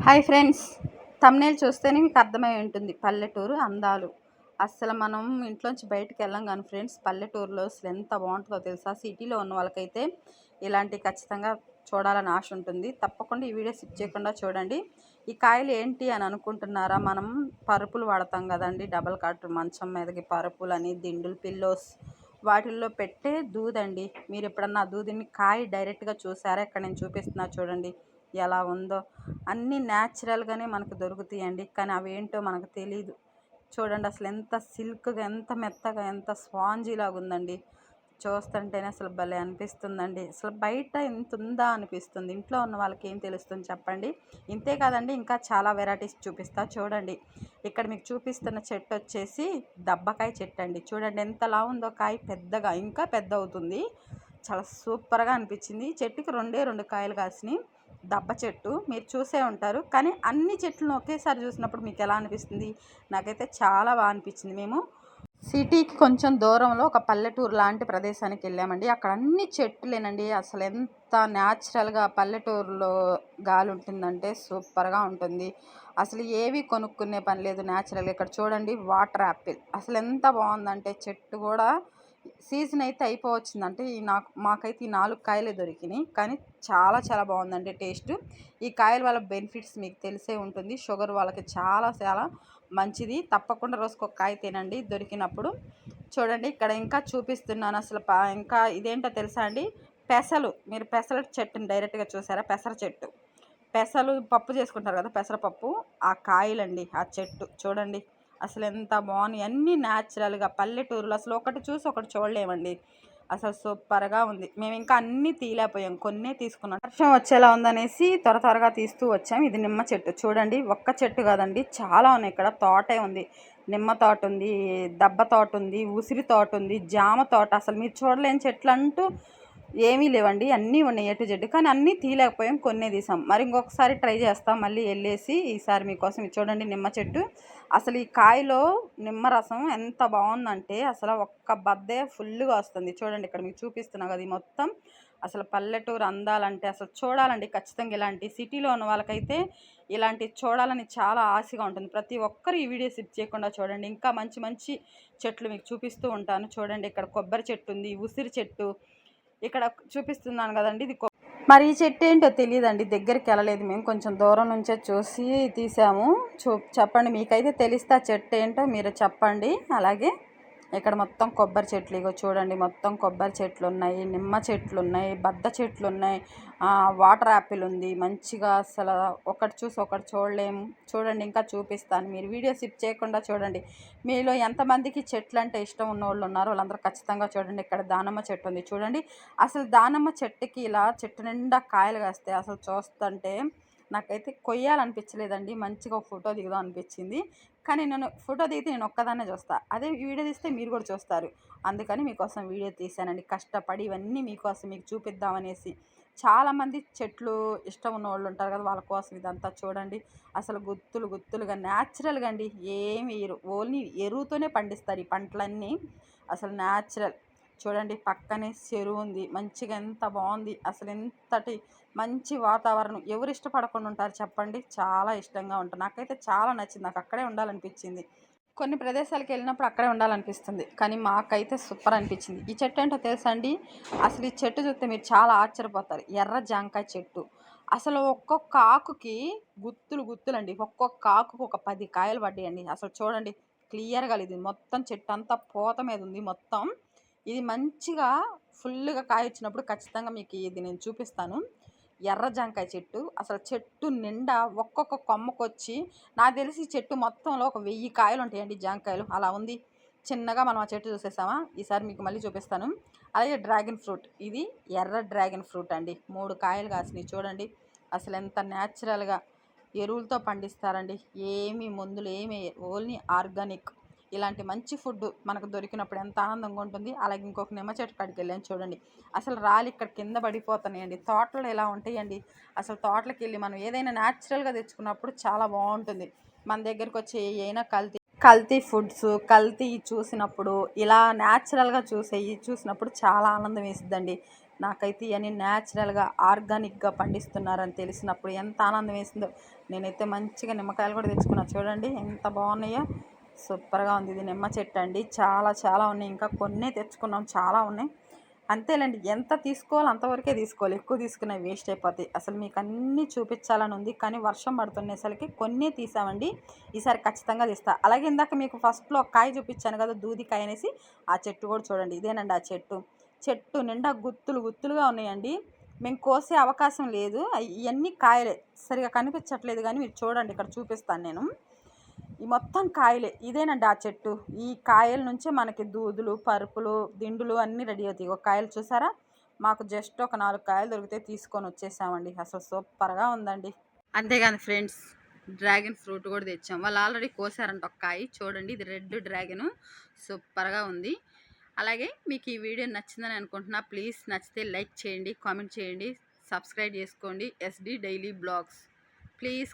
Hi friends, thumbnail చూస్తేనే మీకు అర్థమై ఉంటుంది పల్లెటూరు అందాలు. అస్సలు మనం ఇంట్లోంచి బయటికి వెళ్ళాం కానీ ఫ్రెండ్స్, పల్లెటూరులో అసలు ఎంత బాగుంటుందో తెలుసా. సిటీలో ఉన్న వాళ్ళకైతే ఇలాంటి ఖచ్చితంగా చూడాలని ఆశ ఉంటుంది. తప్పకుండా ఈ వీడియో స్కిప్ చేయకుండా చూడండి. ఈ కాయలు ఏంటి అని అనుకుంటున్నారా? మనం పరుపులు వాడతాం కదండి, డబల్ కాట్ మంచం మీదకి పరుపులని, దిండులు, పిల్లోస్ వాటిల్లో పెట్టే దూదండి. మీరు ఎప్పుడన్నా ఆ దూదిని కాయ డైరెక్ట్గా చూసారా? ఇక్కడ నేను చూపిస్తున్నా చూడండి ఎలా ఉందో. అన్నీ న్యాచురల్గానే మనకు దొరుకుతాయండి, కానీ అవేంటో మనకు తెలీదు. చూడండి అసలు ఎంత సిల్క్గా, ఎంత మెత్తగా, ఎంత స్పాంజీలాగా ఉందండి. చూస్తుంటేనే అసలు భలే అనిపిస్తుందండి. అసలు బయట ఎంత ఉందా అనిపిస్తుంది. ఇంట్లో ఉన్న వాళ్ళకి ఏం తెలుస్తుంది చెప్పండి. ఇంతే కాదండి, ఇంకా చాలా వెరైటీస్ చూపిస్తా చూడండి. ఇక్కడ మీకు చూపిస్తున్న చెట్టు వచ్చేసి దబ్బకాయ చెట్టు అండి. చూడండి ఎంతలా ఉందో కాయ, పెద్దగా ఇంకా పెద్ద అవుతుంది. చాలా సూపర్గా అనిపించింది. చెట్టుకి రెండే 2 కాయలు కాసినాయి. దబ్బ చెట్టు మీరు చూసే ఉంటారు, కానీ అన్ని చెట్లను ఒకేసారి చూసినప్పుడు మీకు ఎలా అనిపిస్తుంది? నాకైతే చాలా బాగా అనిపించింది. మేము సిటీకి కొంచెం దూరంలో ఒక పల్లెటూరు లాంటి ప్రదేశానికి వెళ్ళామండి. అక్కడ అన్ని చెట్లేనండి. అసలు ఎంత న్యాచురల్గా పల్లెటూరులో గాలి ఉంటుందంటే సూపర్గా ఉంటుంది. అసలు ఏవి కొనుక్కునే పని లేదు, న్యాచురల్గా. ఇక్కడ చూడండి వాటర్ యాపిల్ అసలు ఎంత బాగుందంటే, చెట్టు కూడా సీజన్ అయితే అయిపోవచ్చిందంటే మాకైతే ఈ 4 కాయలే దొరికినాయి, కానీ చాలా చాలా బాగుందండి టేస్ట్. ఈ కాయల వల్ల బెనిఫిట్స్ మీకు తెలిసే ఉంటుంది. షుగర్ వాళ్ళకి చాలా చాలా మంచిది. తప్పకుండా రోజుకు ఒక కాయ తినండి దొరికినప్పుడు. చూడండి ఇక్కడ ఇంకా చూపిస్తున్నాను. అసలు ఇంకా ఇదేంటో తెలుసా అండి? పెసలు. మీరు పెసల చెట్టుని డైరెక్ట్గా చూసారా? పెసర చెట్టు. పెసలు పప్పు చేసుకుంటారు కదా, పెసరపప్పు, ఆ కాయలండి ఆ చెట్టు. చూడండి అసలు ఎంత బాగున్నాయి. అన్నీ న్యాచురల్గా పల్లెటూరులో అసలు ఒకటి చూసి ఒకటి చూడలేమండి. అసలు సూపర్గా ఉంది. మేము ఇంకా అన్నీ తీయలేకపోయాం, కొన్నే తీసుకున్నాం. వర్షం వచ్చేలా ఉందనేసి త్వరగా తీస్తూ వచ్చాం. ఇది నిమ్మ చెట్టు. చూడండి ఒక్క చెట్టు కాదండి, చాలా ఉన్నాయి. ఇక్కడ తోటే ఉంది. నిమ్మ తోట ఉంది, దబ్బ తోట ఉంది, ఉసిరి తోట ఉంది, జామ తోట. అసలు మీరు చూడలేని చెట్లు అంటూ ఏమీ లేవండి, అన్నీ ఉన్నాయి ఎటు జెడ్డు. కానీ అన్నీ తీయలేకపోయాం, కొన్నే తీసాం. మరి ఇంకొకసారి ట్రై చేస్తాం మళ్ళీ వెళ్ళేసి. ఈసారి మీకోసం ఇది చూడండి నిమ్మ చెట్టు. అసలు ఈ కాయలో నిమ్మరసం ఎంత బాగుందంటే అసలు ఒక్క బద్దే ఫుల్గా వస్తుంది. చూడండి ఇక్కడ మీకు చూపిస్తున్నా కదా, ఇది మొత్తం అసలు పల్లెటూరు అందాలంటే అసలు చూడాలండి ఖచ్చితంగా. ఇలాంటి సిటీలో ఉన్న వాళ్ళకైతే ఇలాంటి చూడాలని చాలా ఆశగా ఉంటుంది. ప్రతి ఒక్కరు ఈ వీడియో స్కిప్ చేయకుండా చూడండి. ఇంకా మంచి మంచి చెట్లు మీకు చూపిస్తూ ఉంటాను. చూడండి ఇక్కడ కొబ్బరి చెట్టు ఉంది, ఉసిరి చెట్టు ఇక్కడ చూపిస్తున్నాను కదండి, ఇది. మరి ఈ చెట్టు ఏంటో తెలియదండి, దగ్గరికి వెళ్ళలేదు మేము, కొంచెం దూరం నుంచే చూసి తీసాము. చెప్పండి మీకైతే తెలిస్తే ఆ చెట్టు ఏంటో మీరు చెప్పండి. అలాగే ఇక్కడ మొత్తం కొబ్బరి చెట్లు, ఇగో చూడండి మొత్తం కొబ్బరి చెట్లు ఉన్నాయి, నిమ్మ చెట్లు ఉన్నాయి, బద్ద చెట్లు ఉన్నాయి, వాటర్ యాపిల్ ఉంది మంచిగా. అసలు ఒకటి చూసి ఒకటి చూడలేము. చూడండి ఇంకా చూపిస్తాను, మీరు వీడియో స్కిప్ చేయకుండా చూడండి. మీలో ఎంతమందికి చెట్లు అంటే ఇష్టం ఉన్న వాళ్ళు ఉన్నారో వాళ్ళందరూ ఖచ్చితంగా చూడండి. ఇక్కడ దానిమ్మ చెట్టు ఉంది చూడండి. అసలు దానిమ్మ చెట్టుకి ఇలా చెట్టు నిండా కాయలు కాస్తే అసలు చూస్తుంటే నాకైతే కొయ్యాలనిపించలేదండి. మంచిగా ఒక ఫోటో దిగుదాం అనిపించింది, కానీ నేను ఫోటో దిగితే నేను ఒక్కదాన్నే చూస్తాను. అదే వీడియో తీస్తే మీరు కూడా చూస్తారు. అందుకని మీకోసం వీడియో తీశానండి, కష్టపడి ఇవన్నీ మీకోసం మీకు చూపిద్దామనేసి. చాలామంది చెట్లు ఇష్టం ఉన్న వాళ్ళు ఉంటారు కదా, వాళ్ళ కోసం ఇదంతా చూడండి. అసలు గుత్తులు గుత్తులుగా న్యాచురల్గా అండి, ఏమి వేయరు, ఓన్లీ ఎరువుతోనే పండిస్తారు ఈ పంటలన్నీ. అసలు న్యాచురల్. చూడండి పక్కనే చెరువు ఉంది మంచిగా, ఎంత బాగుంది అసలు. ఎంతటి మంచి వాతావరణం. ఎవరు ఇష్టపడకుండా ఉంటారు చెప్పండి? చాలా ఇష్టంగా ఉంటారు. నాకైతే చాలా నచ్చింది, నాకు అక్కడే ఉండాలనిపించింది. కొన్ని ప్రదేశాలకు వెళ్ళినప్పుడు అక్కడే ఉండాలనిపిస్తుంది, కానీ మాకైతే సూపర్ అనిపించింది. ఈ చెట్టు ఏంటో తెలుసా అండి? అసలు ఈ చెట్టు చూస్తే మీరు చాలా ఆశ్చర్యపోతారు. ఎర్ర జాంకాయ చెట్టు. అసలు ఒక్కొక్క ఆకుకి గుత్తులు గుత్తులండి. ఒక్కొక్క ఆకుకు ఒక 10 కాయలు పడ్డాయండి. అసలు చూడండి క్లియర్గా, ఇది మొత్తం చెట్టు అంతా పూత మీద ఉంది మొత్తం. ఇది మంచిగా ఫుల్గా కాయ వచ్చినప్పుడు ఖచ్చితంగా మీకు ఇది నేను చూపిస్తాను. ఎర్ర జాంకాయ చెట్టు. అసలు చెట్టు నిండా ఒక్కొక్క కొమ్మకొచ్చి, నాకు తెలిసి చెట్టు మొత్తంలో ఒక 1000 కాయలు ఉంటాయండి, జాంకాయలు. అలా ఉంది. చిన్నగా మనం ఆ చెట్టు చూసేసామా? ఈసారి మీకు మళ్ళీ చూపిస్తాను. అలాగే డ్రాగన్ ఫ్రూట్. ఇది ఎర్ర డ్రాగన్ ఫ్రూట్ అండి. 3 కాయలు కాసినాయి చూడండి. అసలు ఎంత న్యాచురల్గా ఎరువులతో పండిస్తారండి. ఏమి మందులు ఏమి, ఓన్లీ ఆర్గానిక్. ఇలాంటి మంచి ఫుడ్ మనకు దొరికినప్పుడు ఎంత ఆనందంగా ఉంటుంది. అలాగే ఇంకొక నిమ్మ చెట్టు కాడికి వెళ్ళాను చూడండి. అసలు రాళ్ళు ఇక్కడ కింద పడిపోతున్నాయండి. తోటలు ఎలా ఉంటాయండి? అసలు తోటలకు వెళ్ళి మనం ఏదైనా న్యాచురల్గా తెచ్చుకున్నప్పుడు చాలా బాగుంటుంది. మన దగ్గరకు వచ్చి ఏదైనా కల్తీ ఫుడ్స్, కల్తీ చూసినప్పుడు, ఇలా న్యాచురల్గా చూసినప్పుడు చాలా ఆనందం వేస్తుందండి. నాకైతే ఇవన్నీ న్యాచురల్గా ఆర్గానిక్గా పండిస్తున్నారని తెలిసినప్పుడు ఎంత ఆనందం వేసిందో. నేనైతే మంచిగా నిమ్మకాయలు కూడా తెచ్చుకున్నాను, చూడండి ఎంత బాగున్నాయో, సూపర్గా ఉంది. ఇది నిమ్మ చెట్టు అండి, చాలా చాలా ఉన్నాయి, ఇంకా కొన్నే తెచ్చుకున్నాం, చాలా ఉన్నాయి. అంతేలేండి, ఎంత తీసుకోవాలో అంతవరకే తీసుకోవాలి, ఎక్కువ తీసుకున్నవి వేస్ట్ అయిపోతాయి. అసలు మీకు అన్నీ చూపించాలని ఉంది, కానీ వర్షం పడుతున్నేసరికి కొన్నే తీసామండి. ఈసారి ఖచ్చితంగా తీస్తా. అలాగే ఇందాక మీకు ఫస్ట్లో ఒక కాయ చూపించాను కదా, దూదికాయ అనేసి, ఆ చెట్టు కూడా చూడండి, ఇదేనండి ఆ చెట్టు. చెట్టు నిండా గుత్తులు గుత్తులుగా ఉన్నాయండి. మేము కోసే అవకాశం లేదు, ఇవన్నీ కాయలే, సరిగా కనిపించట్లేదు కానీ మీరు చూడండి, ఇక్కడ చూపిస్తాను నేను. ఈ మొత్తం కాయలే, ఇదేనండి ఆ చెట్టు. ఈ కాయల నుంచే మనకి దూదులు, పరుపులు, దిండులు అన్నీ రెడీ అవుతాయి. ఒక కాయలు చూసారా, మాకు జస్ట్ ఒక 4 కాయలు దొరికితే తీసుకొని వచ్చేసామండి. అసలు సూపర్గా ఉందండి. అంతేగాని ఫ్రెండ్స్, డ్రాగన్ ఫ్రూట్ కూడా తెచ్చాం. వాళ్ళు ఆల్రెడీ కోసారంట ఒక కాయ, చూడండి ఇది రెడ్ డ్రాగన్, సూపర్గా ఉంది. అలాగే మీకు ఈ వీడియో నచ్చిందని అనుకుంటున్నా. ప్లీజ్ నచ్చితే లైక్ చేయండి, కామెంట్ చేయండి, సబ్స్క్రైబ్ చేసుకోండి. SD daily blogs please.